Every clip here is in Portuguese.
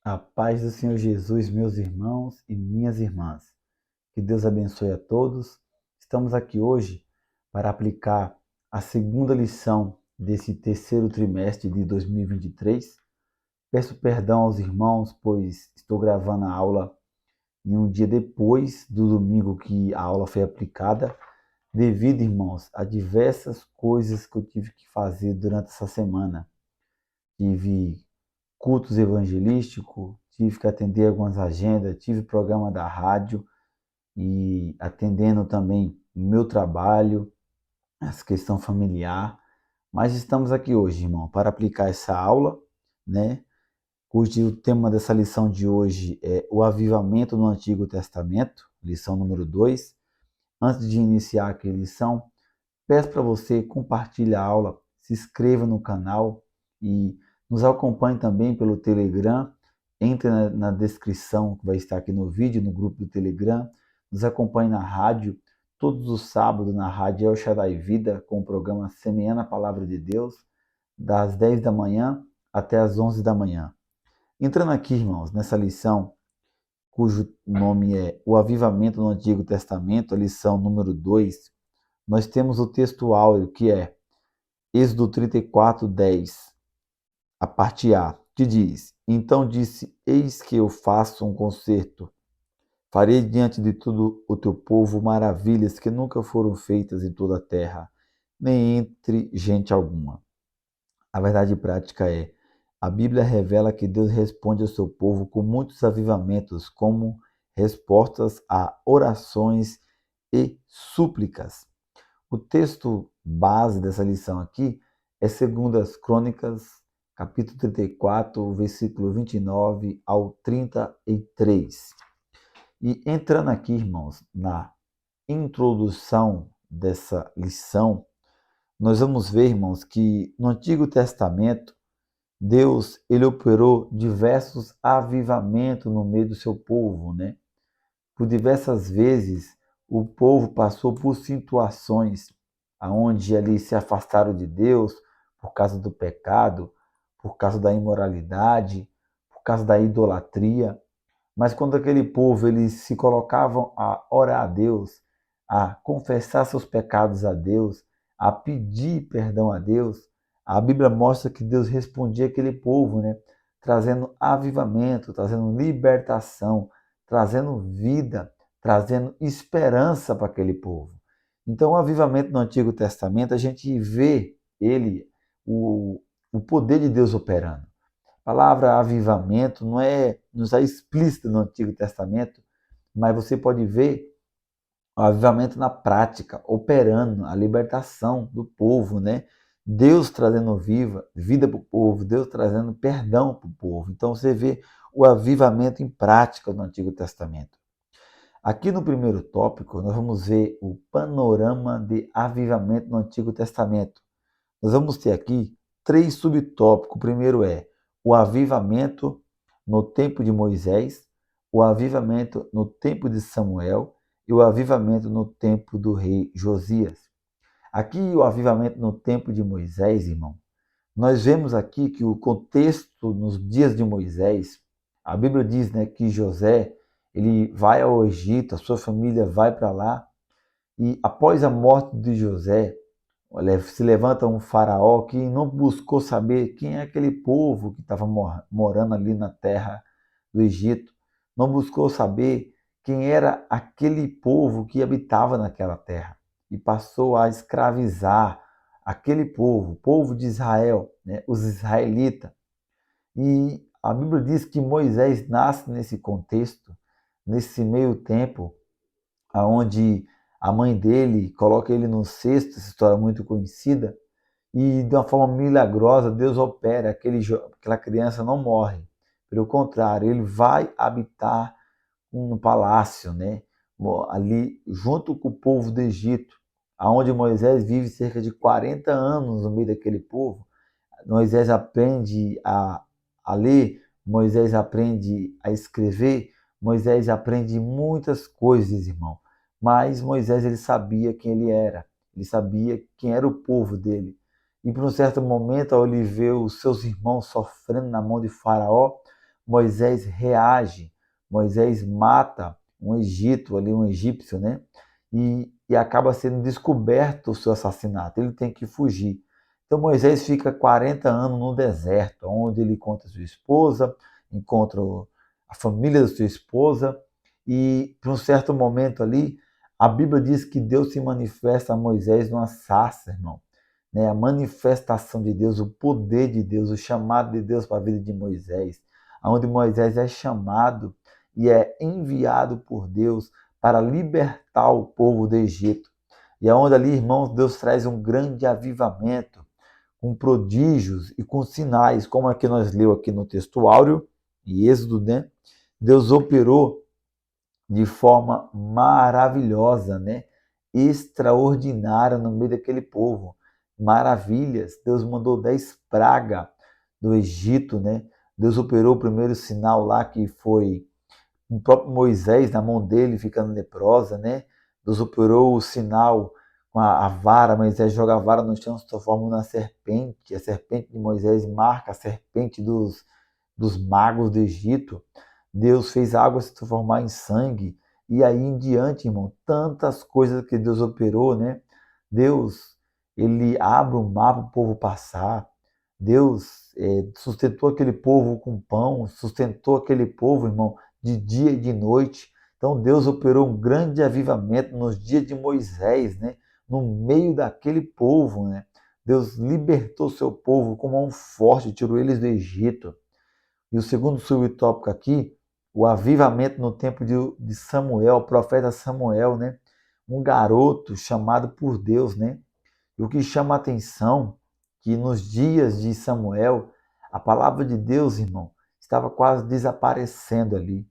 A paz do Senhor Jesus, meus irmãos e minhas irmãs. Que Deus abençoe a todos. Estamos aqui hoje para aplicar a segunda lição desse terceiro trimestre de 2023. Peço perdão aos irmãos, pois estou gravando a aula em um dia depois do domingo que a aula foi aplicada, devido, irmãos, a diversas coisas que eu tive que fazer durante essa semana. Tive cultos evangelísticos, tive que atender algumas agendas, tive programa da rádio e atendendo também o meu trabalho, essa questão familiar. Mas estamos aqui hoje, irmão, para aplicar essa aula, né? Cujo tema dessa lição de hoje é o avivamento no Antigo Testamento, lição número 2. Antes de iniciar aqui a lição, peço para você compartilhar a aula, se inscreva no canal e nos acompanhe também pelo Telegram. Entre na descrição que vai estar aqui no vídeo, no grupo do Telegram. Nos acompanhe na rádio, todos os sábados na rádio El Shaddai Vida, com o programa Semeando a Palavra de Deus, das 10 da manhã até as 11 da manhã. Entrando aqui, irmãos, nessa lição, cujo nome é O Avivamento no Antigo Testamento, a lição número 2, nós temos o texto áureo, que é Êxodo 34, 10, a parte A, que diz: Então disse, eis que eu faço um concerto. Farei diante de todo o teu povo maravilhas que nunca foram feitas em toda a terra, nem entre gente alguma. A verdade prática é, a Bíblia revela que Deus responde ao seu povo com muitos avivamentos, como respostas a orações e súplicas. O texto base dessa lição aqui é 2 Crônicas, capítulo 34, versículo 29 ao 33. E entrando aqui, irmãos, na introdução dessa lição, nós vamos ver, irmãos, que no Antigo Testamento, Deus ele operou diversos avivamentos no meio do seu povo, né? Por diversas vezes, o povo passou por situações onde ali se afastaram de Deus por causa do pecado, por causa da imoralidade, por causa da idolatria. Mas quando aquele povo eles se colocavam a orar a Deus, a confessar seus pecados a Deus, a pedir perdão a Deus, a Bíblia mostra que Deus respondia aquele povo, né? Trazendo avivamento, trazendo libertação, trazendo vida, trazendo esperança para aquele povo. Então, o avivamento no Antigo Testamento, a gente vê ele, o poder de Deus operando. A palavra avivamento não está explícita no Antigo Testamento, mas você pode ver o avivamento na prática, operando a libertação do povo, né? Deus trazendo vida para o povo, Deus trazendo perdão para o povo. Então você vê o avivamento em prática no Antigo Testamento. Aqui no primeiro tópico, nós vamos ver o panorama de avivamento no Antigo Testamento. Nós vamos ter aqui 3 subtópicos. O primeiro é o avivamento no tempo de Moisés, o avivamento no tempo de Samuel e o avivamento no tempo do rei Josias. Aqui, o avivamento no tempo de Moisés, irmão, nós vemos aqui que o contexto nos dias de Moisés, a Bíblia diz, né, que José ele vai ao Egito, a sua família vai para lá, e após a morte de José, se levanta um faraó que não buscou saber quem é aquele povo que estava morando ali na terra do Egito, não buscou saber quem era aquele povo que habitava naquela terra e passou a escravizar aquele povo, o povo de Israel, né, os israelitas. E a Bíblia diz que Moisés nasce nesse contexto, nesse meio tempo, aonde a mãe dele coloca ele no cesto, essa história muito conhecida, e de uma forma milagrosa Deus opera, aquela criança não morre. Pelo contrário, ele vai habitar no palácio, né? Ali junto com o povo do Egito, aonde Moisés vive cerca de 40 anos no meio daquele povo. Moisés aprende a ler, Moisés aprende a escrever, Moisés aprende muitas coisas, irmão. Mas Moisés ele sabia quem ele era, ele sabia quem era o povo dele. E por um certo momento, ao ele ver os seus irmãos sofrendo na mão de Faraó, Moisés reage, Moisés mata um egípcio, né? E acaba sendo descoberto o seu assassinato, ele tem que fugir. Então Moisés fica 40 anos no deserto, onde ele encontra sua esposa, encontra a família da sua esposa, e por um certo momento ali, a Bíblia diz que Deus se manifesta a Moisés numa sarça, irmão. Né? A manifestação de Deus, o poder de Deus, o chamado de Deus para a vida de Moisés, onde Moisés é chamado e é enviado por Deus para libertar o povo do Egito. E aonde ali, irmãos, Deus traz um grande avivamento, com prodígios e com sinais, como aqui nós leu aqui no texto áureo, e Êxodo, né? Deus operou de forma maravilhosa, né? Extraordinária no meio daquele povo. Maravilhas. Deus mandou 10 pragas do Egito, né? Deus operou o primeiro sinal lá, que foi o próprio Moisés, na mão dele, ficando leprosa, né? Deus operou o sinal com a vara, Moisés joga a vara no chão, se transforma na serpente. A serpente de Moisés marca a serpente dos magos do Egito. Deus fez a água se transformar em sangue. E aí em diante, irmão, tantas coisas que Deus operou, né? Deus, ele abre o mar para o povo passar. Deus sustentou aquele povo com pão, sustentou aquele povo, irmão, de dia e de noite. Então Deus operou um grande avivamento nos dias de Moisés, né? No meio daquele povo, né? Deus libertou seu povo com mão forte, tirou eles do Egito. E o segundo subtópico aqui, o avivamento no tempo de Samuel, o profeta Samuel, né? Um garoto chamado por Deus, né? E o que chama a atenção, que nos dias de Samuel, a palavra de Deus, irmão, estava quase desaparecendo ali.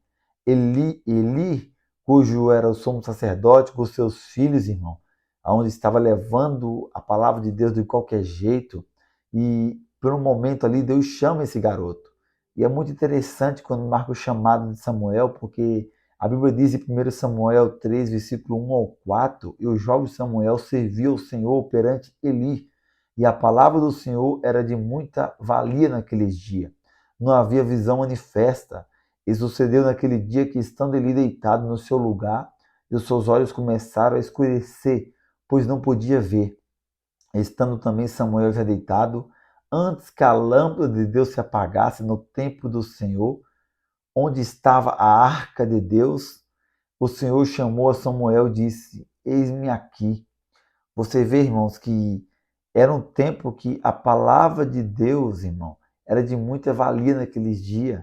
Eli, cujo era o sumo sacerdote, com seus filhos, irmão, aonde estava levando a palavra de Deus de qualquer jeito, e por um momento ali Deus chama esse garoto. E é muito interessante quando marca o chamado de Samuel, porque a Bíblia diz em 1 Samuel 3, versículo 1 ao 4, e o jovem Samuel serviu ao Senhor perante Eli, e a palavra do Senhor era de muita valia naqueles dias. Não havia visão manifesta. E sucedeu naquele dia que, estando Eli deitado no seu lugar, e os seus olhos começaram a escurecer, pois não podia ver. Estando também Samuel já deitado, antes que a lâmpada de Deus se apagasse no templo do Senhor, onde estava a arca de Deus, o Senhor chamou a Samuel e disse: Eis-me aqui. Você vê, irmãos, que era um tempo que a palavra de Deus, irmão, era de muita valia naqueles dias.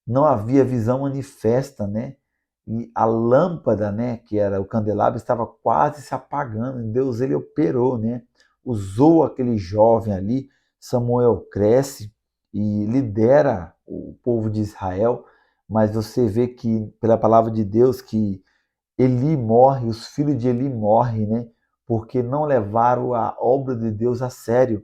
Não havia visão manifesta, né? E a lâmpada, né, que era o candelabro, estava quase se apagando. Deus, ele operou, né? Usou aquele jovem ali. Samuel cresce e lidera o povo de Israel, mas você vê que, pela palavra de Deus, que Eli morre, os filhos de Eli morrem, né? Porque não levaram a obra de Deus a sério.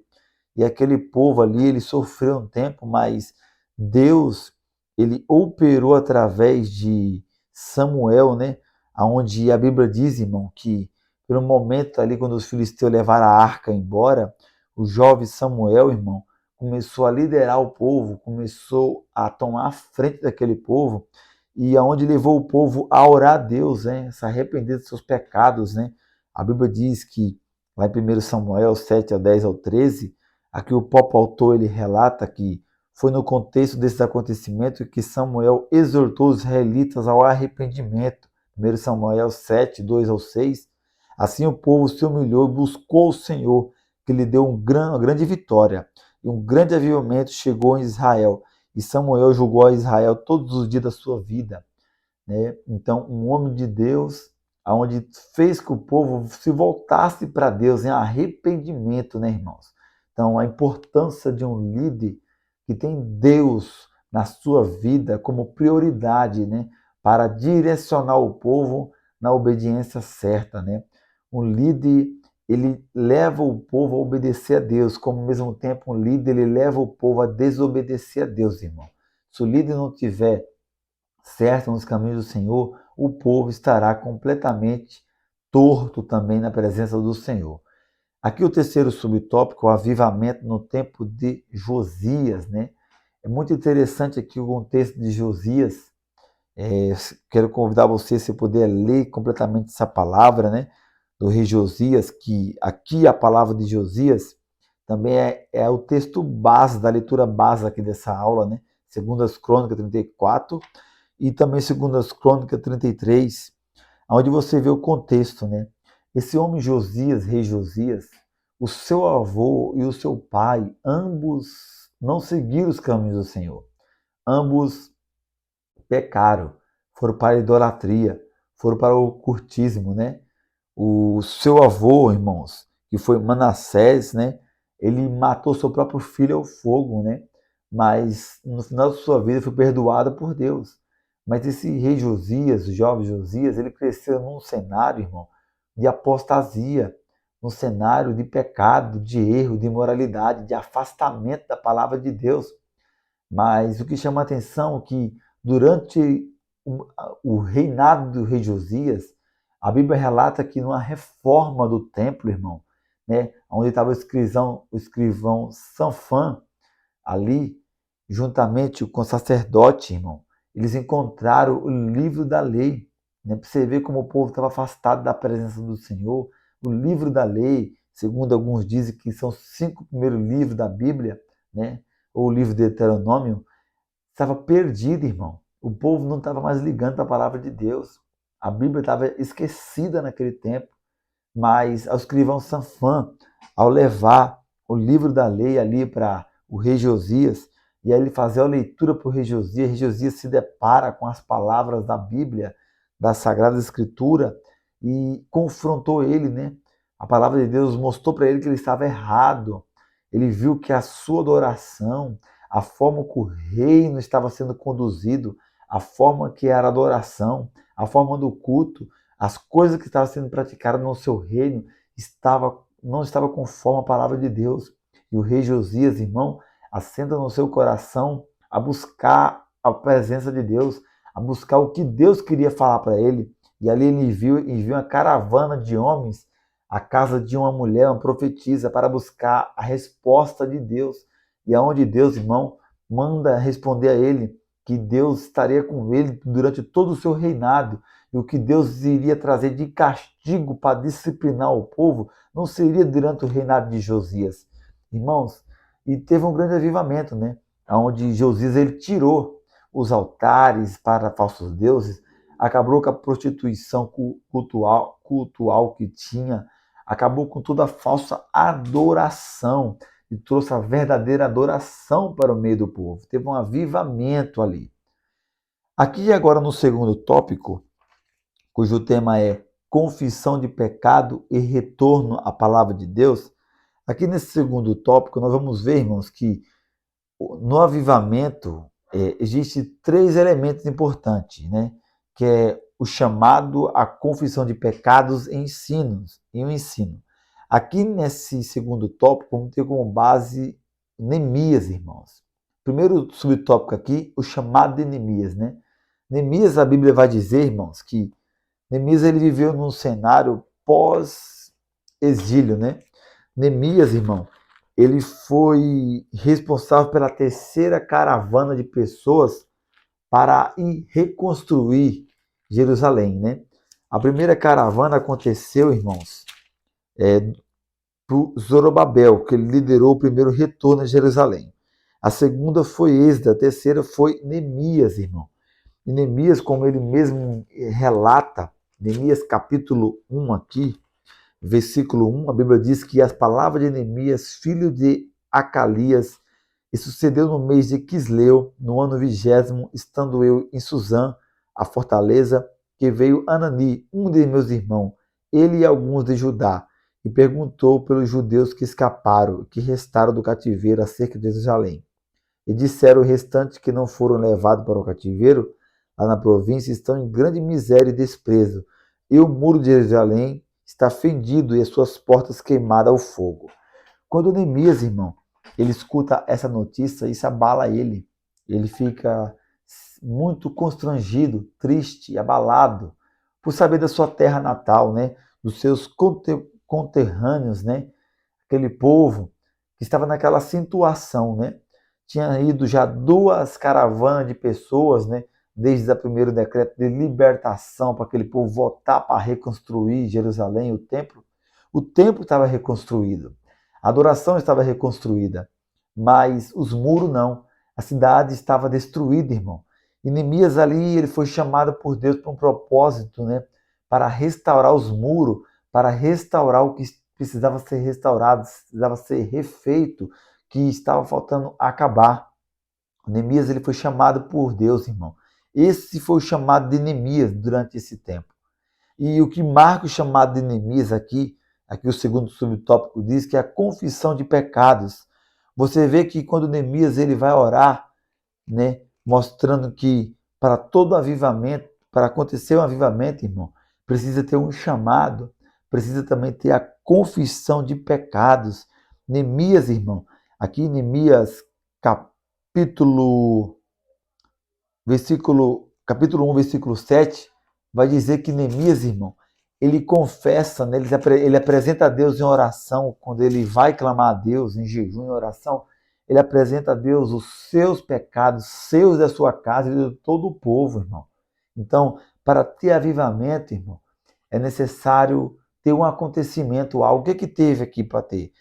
E aquele povo ali, ele sofreu um tempo, mas Deus, ele operou através de Samuel, né? Aonde a Bíblia diz, irmão, que pelo momento ali, quando os filisteus levaram a arca embora, o jovem Samuel, irmão, começou a liderar o povo, começou a tomar a frente daquele povo, e aonde levou o povo a orar a Deus, né? Se arrepender dos seus pecados, né? A Bíblia diz que, lá em 1 Samuel 7, ao 10 ao 13, aqui o próprio autor ele relata que foi no contexto desses acontecimentos que Samuel exortou os israelitas ao arrependimento. 1 Samuel 7, 2 ao 6. Assim o povo se humilhou e buscou o Senhor, que lhe deu uma grande vitória. E um grande avivamento chegou em Israel. E Samuel julgou a Israel todos os dias da sua vida. Né? Então, um homem de Deus, aonde fez que o povo se voltasse para Deus em arrependimento, né, irmãos? Então, a importância de um líder que tem Deus na sua vida como prioridade, né, para direcionar o povo na obediência certa, né? Um líder, ele leva o povo a obedecer a Deus, como ao mesmo tempo um líder, ele leva o povo a desobedecer a Deus, irmão. Se o líder não tiver certo nos caminhos do Senhor, o povo estará completamente torto também na presença do Senhor. Aqui o terceiro subtópico, o avivamento no tempo de Josias, né? É muito interessante aqui o contexto de Josias. Quero convidar você, se puder, ler completamente essa palavra, né, do rei Josias, que aqui a palavra de Josias também é o texto base, da leitura base aqui dessa aula, né, segundo as Crônicas 34 e também segundo as Crônicas 33, onde você vê o contexto, né? Esse homem Josias, rei Josias, o seu avô e o seu pai, ambos não seguiram os caminhos do Senhor. Ambos pecaram, foram para a idolatria, foram para o ocultismo, né? O seu avô, irmãos, que foi Manassés, né? Ele matou seu próprio filho ao fogo, né? Mas no final da sua vida foi perdoado por Deus. Mas esse rei Josias, o jovem Josias, ele cresceu num cenário, irmão, de apostasia, num cenário de pecado, de erro, de imoralidade, de afastamento da palavra de Deus. Mas o que chama a atenção é que durante o reinado do rei Josias, a Bíblia relata que numa reforma do templo, irmão, né, onde estava o escrivão Sanfã ali, juntamente com o sacerdote, irmão, eles encontraram o livro da lei, né, para você ver como o povo estava afastado da presença do Senhor. O livro da lei, segundo alguns dizem que são os 5 primeiros livros da Bíblia, né, ou o livro de Deuteronômio, estava perdido, irmão. O povo não estava mais ligando para a palavra de Deus. A Bíblia estava esquecida naquele tempo. Mas ao escrivão Sanfã, ao levar o livro da lei ali para o rei Josias, e aí ele fazer a leitura para o rei Josias se depara com as palavras da Bíblia, da Sagrada Escritura, e confrontou ele, né? A palavra de Deus mostrou para ele que ele estava errado. Ele viu que a sua adoração, a forma que o reino estava sendo conduzido, a forma que era a adoração, a forma do culto, as coisas que estavam sendo praticadas no seu reino não estava conforme a palavra de Deus. E o rei Josias, irmão, assenta no seu coração a buscar a presença de Deus, a buscar o que Deus queria falar para ele. E ali ele enviou uma caravana de homens à casa de uma mulher, uma profetisa, para buscar a resposta de Deus. E aonde Deus, irmão, manda responder a ele que Deus estaria com ele durante todo o seu reinado, e o que Deus iria trazer de castigo para disciplinar o povo não seria durante o reinado de Josias. Irmãos, e teve um grande avivamento, né? Onde Josias ele tirou os altares para falsos deuses, acabou com a prostituição cultual que tinha, acabou com toda a falsa adoração e trouxe a verdadeira adoração para o meio do povo. Teve um avivamento ali. Aqui agora no segundo tópico, cujo tema é confissão de pecado e retorno à palavra de Deus, aqui nesse segundo tópico nós vamos ver, irmãos, que no avivamento existem 3 elementos importantes, né? Que é o chamado à confissão de pecados e o ensino. Aqui nesse segundo tópico, vamos ter como base Neemias, irmãos. Primeiro subtópico aqui, o chamado de Neemias, né? Neemias, a Bíblia vai dizer, irmãos, que Neemias ele viveu num cenário pós-exílio, né? Neemias, irmão, ele foi responsável pela terceira caravana de pessoas para ir reconstruir Jerusalém, né? A primeira caravana aconteceu, irmãos, para Zorobabel, que ele liderou o primeiro retorno a Jerusalém. A segunda foi Esdras, a terceira foi Neemias, irmão. E Neemias, como ele mesmo relata, Neemias capítulo 1 aqui, versículo 1, a Bíblia diz que as palavras de Neemias, filho de Acalias, e sucedeu no mês de Quisleu, no ano 20º, estando eu em Suzã, a fortaleza, que veio Anani, um de meus irmãos, ele e alguns de Judá, e perguntou pelos judeus que escaparam, que restaram do cativeiro acerca de Jerusalém. E disseram o restante que não foram levados para o cativeiro, lá na província, estão em grande miséria e desprezo, e o muro de Jerusalém está fendido e as suas portas queimadas ao fogo. Quando Neemias, irmão, ele escuta essa notícia, isso abala ele. Ele fica muito constrangido, triste, abalado, por saber da sua terra natal, né? Dos seus conterrâneos, né? Aquele povo que estava naquela situação, né? tinha ido já 2 caravanas de pessoas, né? Desde o primeiro decreto de libertação para aquele povo voltar para reconstruir Jerusalém, o templo. O templo estava reconstruído, a adoração estava reconstruída, mas os muros não. A cidade estava destruída, irmão. E Neemias ali, ele foi chamado por Deus para um propósito, né? Para restaurar os muros, para restaurar o que precisava ser restaurado, precisava ser refeito, que estava faltando acabar. Neemias, ele foi chamado por Deus, irmão. Esse foi o chamado de Neemias durante esse tempo. E o que marca o chamado de Neemias aqui o segundo subtópico diz que é a confissão de pecados. Você vê que quando Neemias ele vai orar, né, mostrando que para todo avivamento, para acontecer um avivamento, irmão, precisa ter um chamado, precisa também ter a confissão de pecados. Neemias, irmão, aqui Neemias capítulo 1, versículo 7, vai dizer que Neemias, irmão, ele confessa, né, ele apresenta a Deus em oração, quando ele vai clamar a Deus em jejum e oração, ele apresenta a Deus os seus pecados, seus da sua casa e de todo o povo, irmão. Então, para ter avivamento, irmão, é necessário ter um acontecimento, algo. O que teve aqui para ter?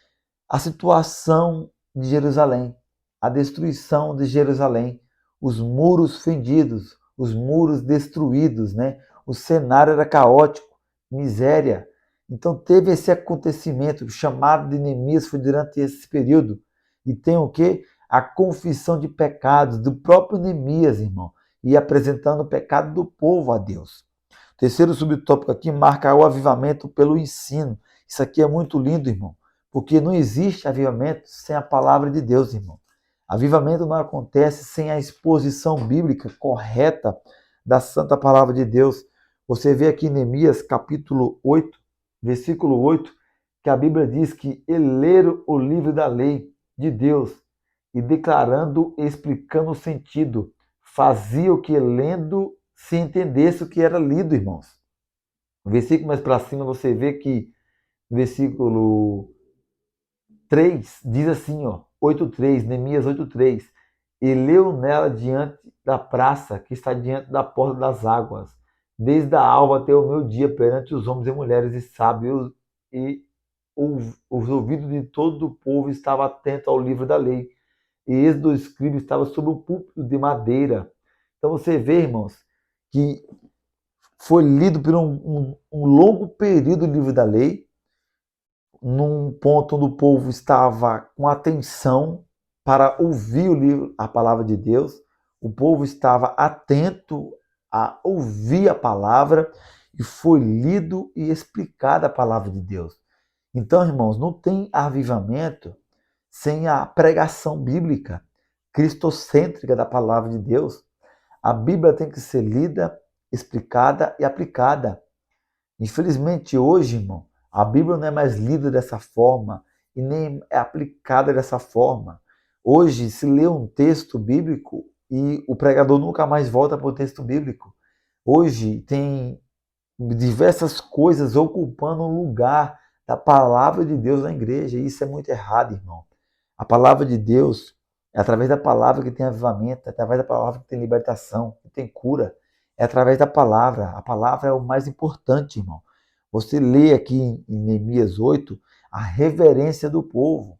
A situação de Jerusalém, a destruição de Jerusalém, os muros fendidos, os muros destruídos, né? O cenário era caótico, miséria. Então teve esse acontecimento, o chamado de Neemias foi durante esse período. E tem o quê? A confissão de pecados do próprio Neemias, irmão, e apresentando o pecado do povo a Deus. O terceiro subtópico aqui marca o avivamento pelo ensino. Isso aqui é muito lindo, irmão, porque não existe avivamento sem a palavra de Deus, irmão. Avivamento não acontece sem a exposição bíblica correta da santa palavra de Deus. Você vê aqui em Neemias capítulo 8, versículo 8, que a Bíblia diz que ele leram o livro da lei de Deus e declarando e explicando o sentido, fazia o que lendo se entendesse o que era lido, irmãos. No versículo mais para cima você vê que no versículo 3 diz assim, ó, 8:3, Neemias 8:3, e leu nela diante da praça que está diante da porta das águas, desde a alva até o meu dia perante os homens e mulheres e sábios, e os ouvidos de todo o povo estavam atentos ao livro da lei, e eis do escriba estava sobre o púlpito de madeira. Então você vê, irmãos, que foi lido por um longo período o livro da lei, num ponto onde o povo estava com atenção para ouvir o livro, a palavra de Deus, o povo estava atento a ouvir a palavra e foi lido e explicada a palavra de Deus. Então, irmãos, não tem avivamento sem a pregação bíblica, cristocêntrica da palavra de Deus. A Bíblia tem que ser lida, explicada e aplicada. Infelizmente, hoje, irmão, a Bíblia não é mais lida dessa forma e nem é aplicada dessa forma. Hoje, se lê um texto bíblico e o pregador nunca mais volta para o texto bíblico. Hoje, tem diversas coisas ocupando um lugar da palavra de Deus na igreja. E isso é muito errado, irmão. A palavra de Deus é através da palavra que tem avivamento, é através da palavra que tem libertação, que tem cura. É através da palavra. A palavra é o mais importante, irmão. Você lê aqui em Neemias 8 a reverência do povo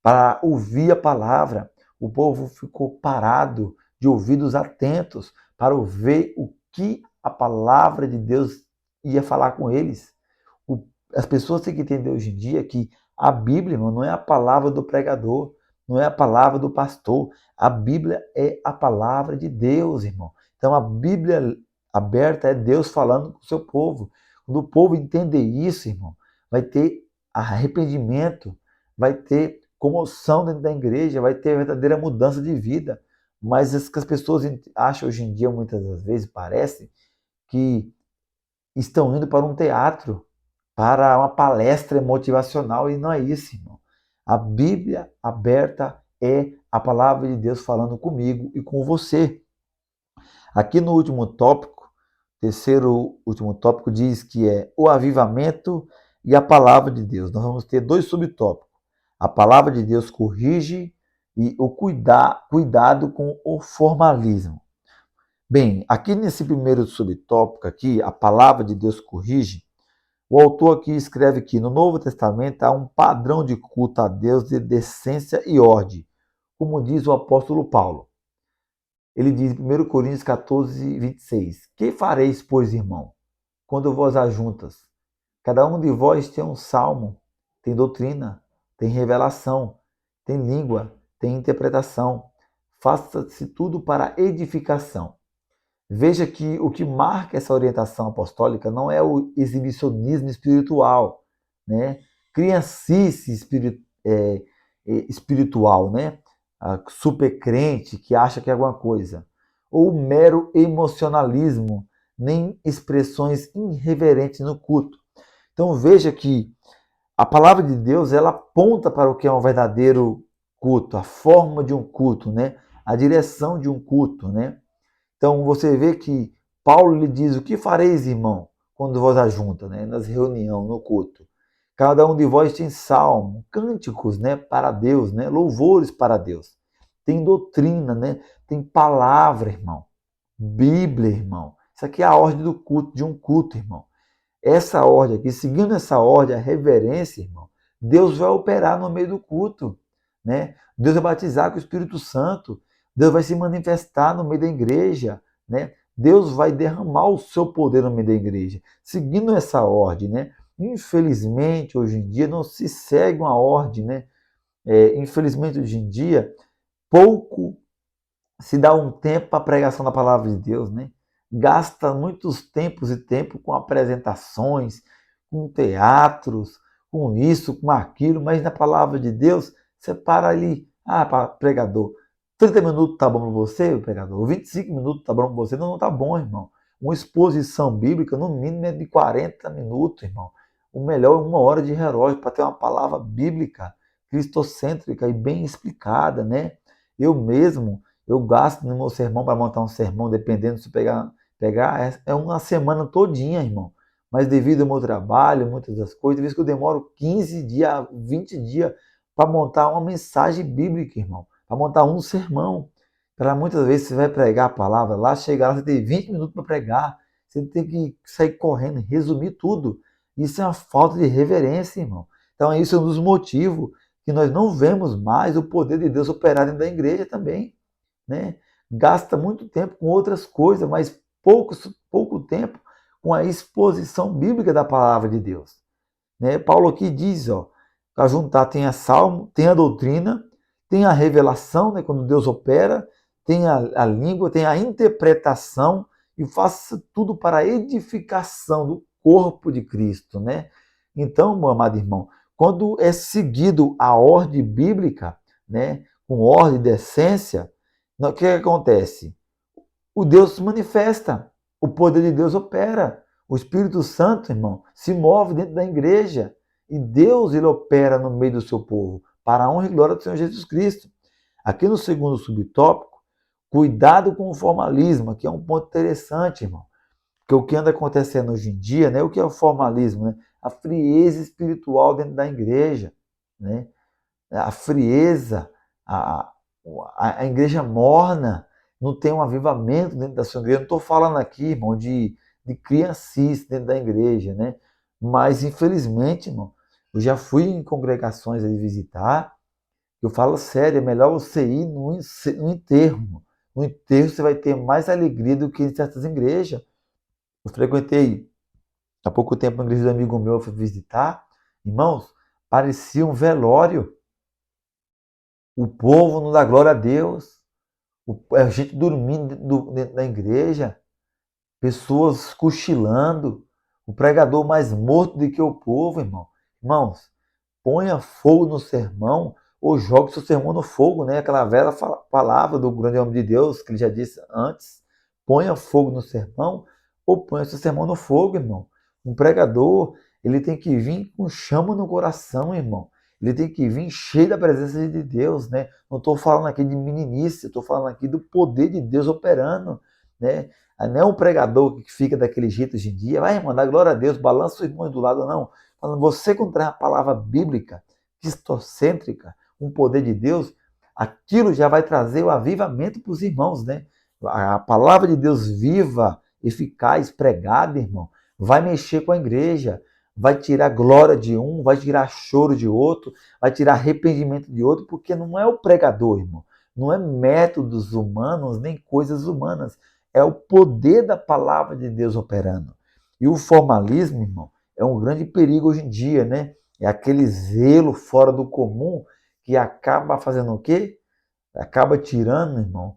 para ouvir a palavra. O povo ficou parado, de ouvidos atentos, para ouvir o que a palavra de Deus ia falar com eles. As pessoas têm que entender hoje em dia que a Bíblia, irmão, não é a palavra do pregador, não é a palavra do pastor. A Bíblia é a palavra de Deus, irmão. Então a Bíblia aberta é Deus falando com o seu povo. Quando o povo entender isso, irmão, vai ter arrependimento, vai ter comoção dentro da igreja, vai ter verdadeira mudança de vida. Mas as que as pessoas acham hoje em dia, muitas das vezes, parece que estão indo para um teatro, para uma palestra motivacional, e não é isso, irmão. A Bíblia aberta é a palavra de Deus falando comigo e com você. Aqui no último tópico, terceiro último tópico, diz que é o avivamento e a palavra de Deus. Nós vamos ter 2 subtópicos. A palavra de Deus corrige e o cuidado com o formalismo. Bem, aqui nesse primeiro subtópico aqui, a palavra de Deus corrige. O autor aqui escreve que no Novo Testamento há um padrão de culto a Deus de decência e ordem, como diz o apóstolo Paulo. Ele diz em 1 Coríntios 14, 26, que fareis, pois, irmão, quando vós ajuntas? Cada um de vós tem um salmo, tem doutrina, tem revelação, tem língua, tem interpretação. Faça-se tudo para edificação. Veja que o que marca essa orientação apostólica não é o exibicionismo espiritual, né? Criancice espiritual, né? A super crente que acha que é alguma coisa. Ou mero emocionalismo, nem expressões irreverentes no culto. Então veja que a palavra de Deus ela aponta para o que é um verdadeiro culto, a forma de um culto, né? A direção de um culto, né? Então você vê que Paulo lhe diz: o que fareis, irmão, quando vós ajunta, né? Nas reuniões, no culto. Cada um de vós tem salmo, cânticos, né, para Deus, né? Louvores para Deus. Tem doutrina, né? Tem palavra, irmão. Bíblia, irmão. Isso aqui é a ordem do culto, de um culto, irmão. Essa ordem aqui, seguindo essa ordem, a reverência, irmão, Deus vai operar no meio do culto, né? Deus vai batizar com o Espírito Santo, Deus vai se manifestar no meio da igreja, né? Deus vai derramar o seu poder no meio da igreja. Seguindo essa ordem, né? Infelizmente, hoje em dia, não se segue uma ordem, né? Infelizmente, hoje em dia, pouco se dá um tempo para a pregação da palavra de Deus, né? Gasta muitos tempos e tempo com apresentações, com teatros, com isso, com aquilo, mas na palavra de Deus, você para ali, pregador, 30 minutos tá bom para você, pregador, 25 minutos tá bom para você, não tá bom, irmão. Uma exposição bíblica, no mínimo, é de 40 minutos, irmão. O melhor é 1 hora de relógio para ter uma palavra bíblica, cristocêntrica e bem explicada, né? Eu mesmo, eu gasto no meu sermão para montar um sermão, dependendo se pegar é uma semana todinha, irmão. Mas devido ao meu trabalho, muitas das coisas, às vezes que eu demoro 15 dias, 20 dias para montar uma mensagem bíblica, irmão. Para montar um sermão. Para muitas vezes você vai pregar a palavra lá, chega lá, você tem 20 minutos para pregar. Você tem que sair correndo, resumir tudo. Isso é uma falta de reverência, irmão. Então, isso é um dos motivos que nós não vemos mais o poder de Deus operar dentro da igreja também, né? Gasta muito tempo com outras coisas, mas pouco tempo com a exposição bíblica da palavra de Deus, né? Paulo aqui diz, ó, para juntar tem a salmo, tem a doutrina, tem a revelação, né, quando Deus opera, tem a língua, tem a interpretação, e faça tudo para a edificação do corpo de Cristo, né? Então, meu amado irmão, quando é seguido a ordem bíblica, né, com ordem e decência, o que acontece? O Deus se manifesta, o poder de Deus opera, o Espírito Santo, irmão, se move dentro da igreja e Deus ele opera no meio do seu povo, para a honra e glória do Senhor Jesus Cristo. Aqui no segundo subtópico, cuidado com o formalismo, que é um ponto interessante, irmão, porque o que anda acontecendo hoje em dia, né, o que é o formalismo, né? A frieza espiritual dentro da igreja, né? A frieza, a igreja morna, não tem um avivamento dentro da sua igreja. Não estou falando aqui, irmão, de criancice dentro da igreja, né? Mas, infelizmente, irmão, eu já fui em congregações aí visitar, eu falo sério, é melhor você ir no enterro, irmão. No enterro você vai ter mais alegria do que em certas igrejas. Eu frequentei há pouco tempo uma igreja de um amigo meu, eu fui visitar, irmãos, parecia um velório. O povo não dá glória a Deus. A gente dormindo dentro da igreja. Pessoas cochilando. O pregador mais morto do que o povo, irmão. Irmãos, ponha fogo no sermão ou jogue seu sermão no fogo, né? Aquela velha palavra do grande homem de Deus, que ele já disse antes. Ponha fogo no sermão ou ponha seu sermão no fogo, irmão. Um pregador, ele tem que vir com chama no coração, irmão. Ele tem que vir cheio da presença de Deus, né? Não estou falando aqui de meninice, estou falando aqui do poder de Deus operando, né? Não é um pregador que fica daquele jeito hoje em dia, vai mandar glória a Deus, balança os irmãos do lado, não. Falando, você quando traz a palavra bíblica, cristocêntrica, um poder de Deus, aquilo já vai trazer o avivamento para os irmãos, né? A palavra de Deus viva, eficaz, pregada, irmão, vai mexer com a igreja, vai tirar glória de um, vai tirar choro de outro, vai tirar arrependimento de outro, porque não é o pregador, irmão, não é métodos humanos nem coisas humanas, é o poder da palavra de Deus operando. E o formalismo, irmão, é um grande perigo hoje em dia, né? É aquele zelo fora do comum que acaba fazendo o quê? Acaba tirando, irmão,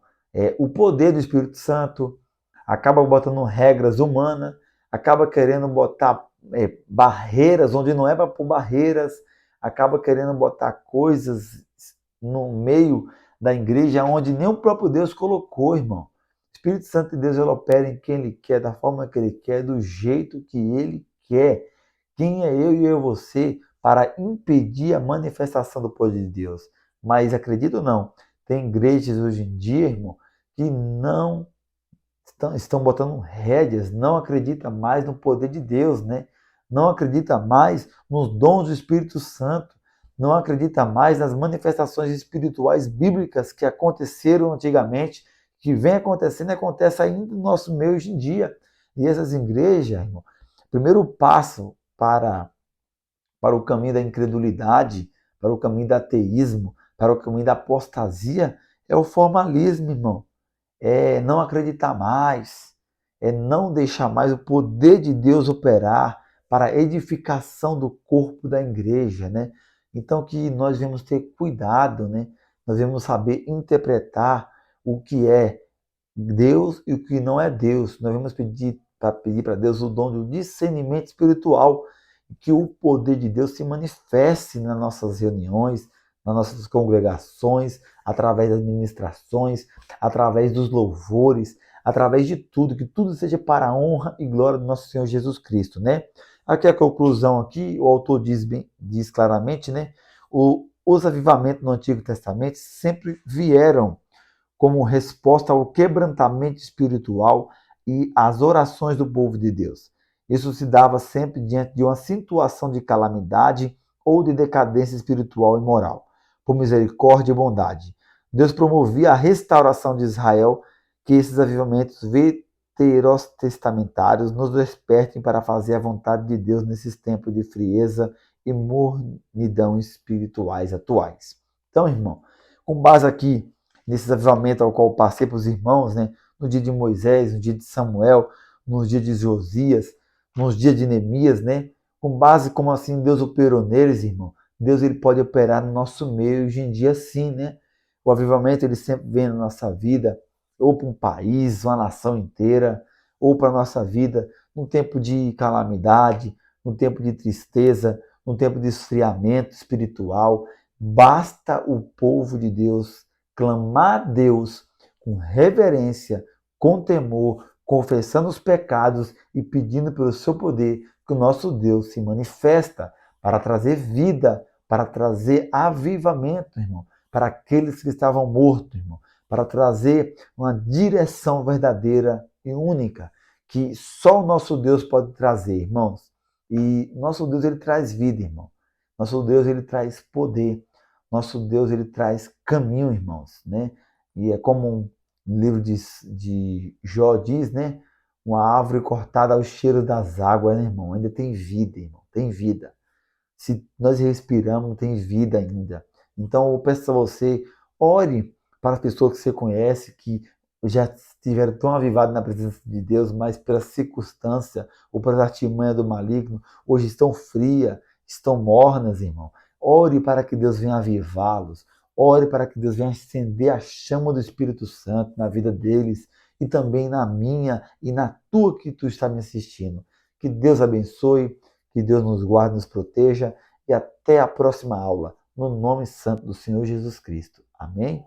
o poder do Espírito Santo, acaba botando regras humanas, acaba querendo botar barreiras onde não é para pôr barreiras, acaba querendo botar coisas no meio da igreja onde nem o próprio Deus colocou, irmão. O Espírito Santo de Deus, ele opera em quem ele quer, da forma que ele quer, do jeito que ele quer. Quem é eu e eu você para impedir a manifestação do poder de Deus? Mas acredito ou não, tem igrejas hoje em dia, irmão, que não estão botando rédeas, não acredita mais no poder de Deus, né? Não acredita mais nos dons do Espírito Santo, não acredita mais nas manifestações espirituais bíblicas que aconteceram antigamente, que vem acontecendo e acontece ainda no nosso meio hoje em dia. E essas igrejas, irmão, primeiro passo para o caminho da incredulidade, para o caminho do ateísmo, para o caminho da apostasia, é o formalismo, irmão. É não acreditar mais, é não deixar mais o poder de Deus operar para a edificação do corpo da igreja, né? Então que nós devemos ter cuidado, né? Nós devemos saber interpretar o que é Deus e o que não é Deus. Nós vamos pedir para Deus o dom do discernimento espiritual, que o poder de Deus se manifeste nas nossas reuniões, nas nossas congregações, através das ministrações, através dos louvores, através de tudo, que tudo seja para a honra e glória do nosso Senhor Jesus Cristo, né? Aqui a conclusão aqui, o autor diz claramente, né? Os avivamentos no Antigo Testamento sempre vieram como resposta ao quebrantamento espiritual e às orações do povo de Deus. Isso se dava sempre diante de uma situação de calamidade ou de decadência espiritual e moral. Por misericórdia e bondade, Deus promovia a restauração de Israel, que esses avivamentos veterotestamentários nos despertem para fazer a vontade de Deus nesses tempos de frieza e mornidão espirituais atuais. Então, irmão, com base aqui nesses avivamentos ao qual eu passei para os irmãos, né? No dia de Moisés, no dia de Samuel, nos dias de Josias, nos dias de Neemias, né? Com base como assim Deus operou neles, irmão. Deus ele pode operar no nosso meio hoje em dia sim, né? O avivamento ele sempre vem na nossa vida, ou para um país, uma nação inteira, ou para a nossa vida, num tempo de calamidade, num tempo de tristeza, num tempo de esfriamento espiritual. Basta o povo de Deus clamar a Deus com reverência, com temor, confessando os pecados e pedindo pelo seu poder que o nosso Deus se manifesta para trazer vida, para trazer avivamento, irmão, para aqueles que estavam mortos, irmão, para trazer uma direção verdadeira e única que só o nosso Deus pode trazer, irmãos. E nosso Deus ele traz vida, irmão. Nosso Deus ele traz poder. Nosso Deus ele traz caminho, irmãos, né? E é como um livro de Jó diz, né? Uma árvore cortada ao cheiro das águas, né, irmão? Ainda tem vida, irmão, tem vida. Se nós respiramos, tem vida ainda. Então eu peço a você, ore para as pessoas que você conhece, que já estiveram tão avivadas na presença de Deus, mas pela circunstância ou pela artimanha do maligno, hoje estão frias, estão mornas, irmão. Ore para que Deus venha avivá-los. Ore para que Deus venha acender a chama do Espírito Santo na vida deles e também na minha e na tua que tu está me assistindo. Que Deus abençoe, que Deus nos guarde, nos proteja e até a próxima aula, no nome santo do Senhor Jesus Cristo. Amém?